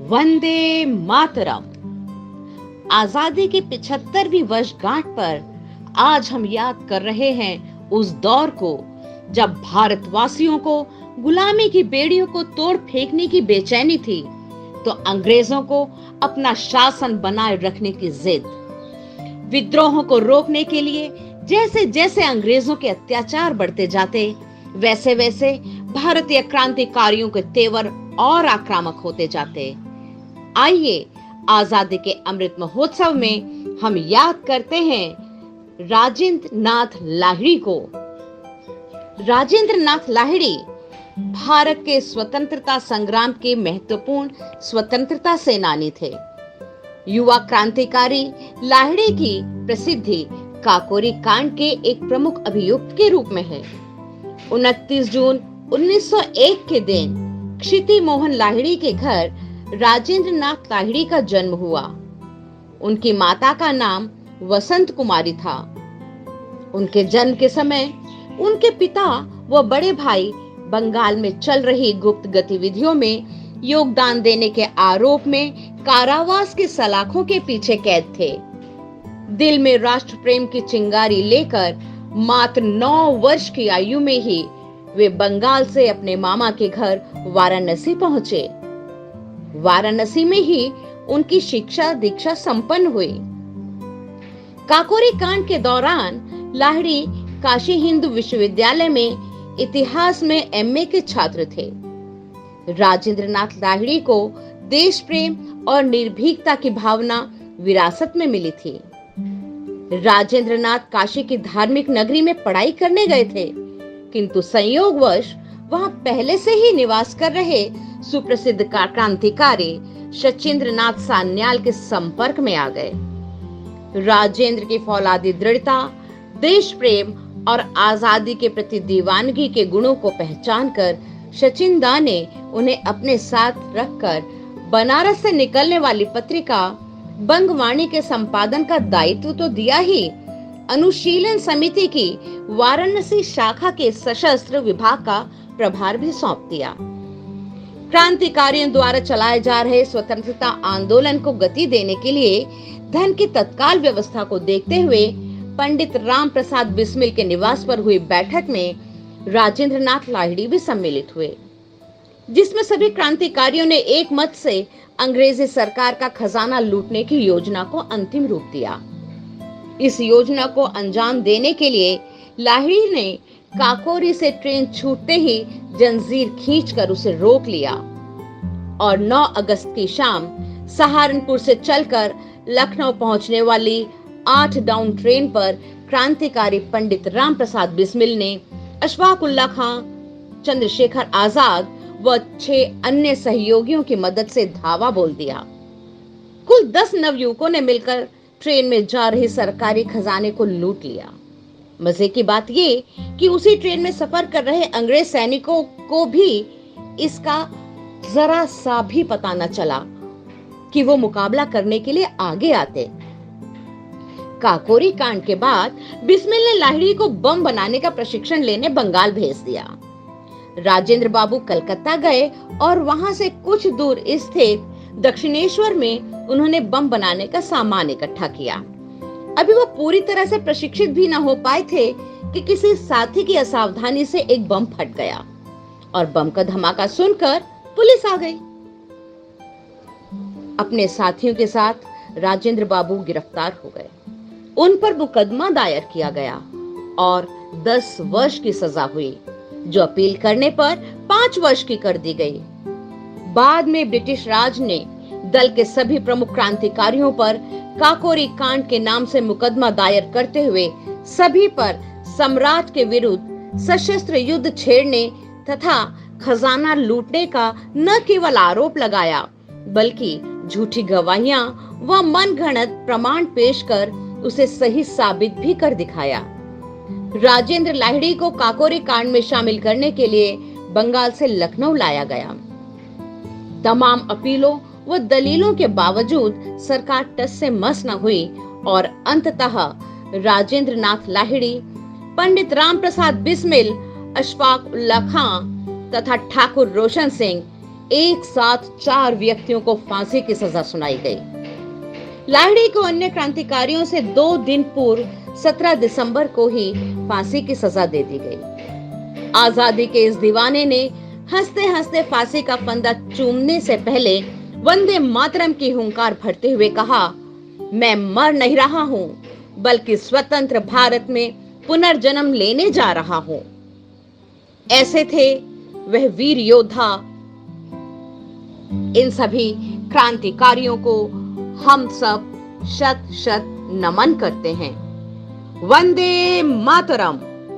वंदे मातरम। आजादी की 75वीं वर्षगांठ पर आज हम याद कर रहे हैं उस दौर को जब भारतवासियों को गुलामी की बेड़ियों को तोड़ फेंकने की बेचैनी थी, तो अंग्रेजों को अपना शासन बनाए रखने की जिद। विद्रोहों को रोकने के लिए जैसे जैसे अंग्रेजों के अत्याचार बढ़ते जाते, वैसे वैसे भारतीय क्रांतिकारियों के तेवर और आक्रामक होते जाते। आइए आजादी के अमृत महोत्सव में हम याद करते हैं राजेंद्र नाथ लाहिड़ी को। राजेंद्र नाथ लाहिड़ी भारत के स्वतंत्रता संग्राम के महत्वपूर्ण स्वतंत्रता सेनानी थे। युवा क्रांतिकारी लाहिड़ी की प्रसिद्धि काकोरी कांड के एक प्रमुख अभियुक्त के रूप में है। 29 जून 1901 के दिन क्षिति मोहन लाहिड़ी के घर राजेंद्र नाथ लाहिड़ी का जन्म हुआ। उनकी माता का नाम वसंत कुमारी था। उनके जन्म के समय उनके पिता व बड़े भाई बंगाल में चल रही गुप्त गतिविधियों में योगदान देने के आरोप में कारावास की सलाखों के पीछे कैद थे। दिल में राष्ट्र प्रेम की चिंगारी लेकर मात्र 9 वर्ष की आयु में ही वे बंगाल से अपने मामा के घर वाराणसी पहुंचे। वाराणसी में ही उनकी शिक्षा दीक्षा संपन्न हुई। काकोरी कांड के दौरान लाहिड़ी काशी हिंदू विश्वविद्यालय में इतिहास में एमए के छात्र थे। राजेंद्र नाथ लाहिड़ी को देश प्रेम और निर्भीकता की भावना विरासत में मिली थी। राजेंद्र नाथ काशी की धार्मिक नगरी में पढ़ाई करने गए थे, किंतु संयोगवश वहां पहले से ही निवास कर रहे सुप्रसिद्ध क्रांतिकारी सचिंद्र नाथ सान्याल के संपर्क में आ गए। राजेंद्र की फौलादी दृढ़ता, देश प्रेम और आजादी के प्रति दीवानगी के गुणों को पहचानकर सचिंदा ने उन्हें अपने साथ रखकर बनारस से निकलने वाली पत्रिका बंगवाणी के संपादन का दायित्व तो दिया ही, अनुशीलन समिति की वाराणसी शाखा के सशस्त्र विभाग का प्रभार भी सौंप दिया। क्रांतिकारियों द्वारा चलाए जा रहे स्वतंत्रता आंदोलन को गति देने के लिए धन की तत्काल व्यवस्था को देखते हुए पंडित राम प्रसाद बिस्मिल के निवास पर हुई बैठक में राजेंद्र नाथ लाहिड़ी भी सम्मिलित हुए, जिसमें सभी क्रांतिकारियों ने एक मत से अंग्रेजी सरकार का खजाना लूटने की योजना को अंतिम रूप दिया। इस योजना को अंजाम देने के लिए लाहिड़ी ने काकोरी से ट्रेन छूटते ही जंजीर खींचकर उसे रोक लिया और 9 अगस्त की शाम सहारनपुर से चलकर लखनऊ पहुंचने वाली 8 डाउन ट्रेन पर क्रांतिकारी पंडित राम प्रसाद बिस्मिल ने अशफाक उल्लाह खां, चंद्रशेखर आजाद व 6 अन्य सहयोगियों की मदद से धावा बोल दिया। कुल 10 नवयुवकों ने मिलकर ट्रेन में जा रही सरकारी खजाने को लूट लिया। मजे की बात ये कि उसी ट्रेन में सफर कर रहे अंग्रेज सैनिकों को भी इसका जरा सा भी पता न चला कि वो मुकाबला करने के लिए आगे आते। काकोरी कांड के बाद बिस्मिल ने लाहिड़ी को बम बनाने का प्रशिक्षण लेने बंगाल भेज दिया। राजेंद्र बाबू कलकत्ता गए और वहां से कुछ दूर स्थित दक्षिणेश्वर में उन्होंने बम बनाने का सामान इकट्ठा किया। अभी वो पूरी तरह से प्रशिक्षित भी न हो पाए थे कि किसी साथी की असावधानी से एक बम फट गया और बम का धमाका सुनकर पुलिस आ गई। अपने साथियों के साथ राजेंद्र बाबू गिरफ्तार हो गए। उन पर मुकदमा दायर किया गया और 10 वर्ष की सजा हुई, जो अपील करने पर 5 वर्ष की कर दी गई। बाद में ब्रिटिश राज ने दल के सभी प्रमुख क्रांतिकारियों पर काकोरी कांड के नाम से मुकदमा दायर करते हुए सभी पर सम्राट के विरुद्ध सशस्त्र युद्ध छेड़ने तथा खजाना लूटने का न केवल आरोप लगाया, बल्कि झूठी गवाहियां व मनगढ़ंत प्रमाण पेश कर उसे सही साबित भी कर दिखाया। राजेंद्र लाहिड़ी को काकोरी कांड में शामिल करने के लिए बंगाल से लखनऊ लाया गया। तमाम अपीलों व दलीलों के बावजूद सरकार टस से मस न हुई और अंततः राजेंद्र नाथ लाहिड़ी, पंडित राम प्रसाद बिस्मिल, अशफाक उल्लाह खां तथा ठाकुर रोशन सिंह एक साथ 4 व्यक्तियों को फांसी की सजा सुनाई गई। लाहिड़ी को अन्य क्रांतिकारियों से 2 दिन पूर्व 17 दिसंबर को ही फांसी की सजा दे दी गई। आजादी के इस दीवाने ने हंसते हंसते फांसी का फंदा चूमने से पहले वंदे मातरम की हुंकार भरते हुए कहा, मैं मर नहीं रहा हूं, बल्कि स्वतंत्र भारत में पुनर्जन्म लेने जा रहा हूं। ऐसे थे वह वीर योद्धा। इन सभी क्रांतिकारियों को हम सब शत शत नमन करते हैं। वंदे मातरम।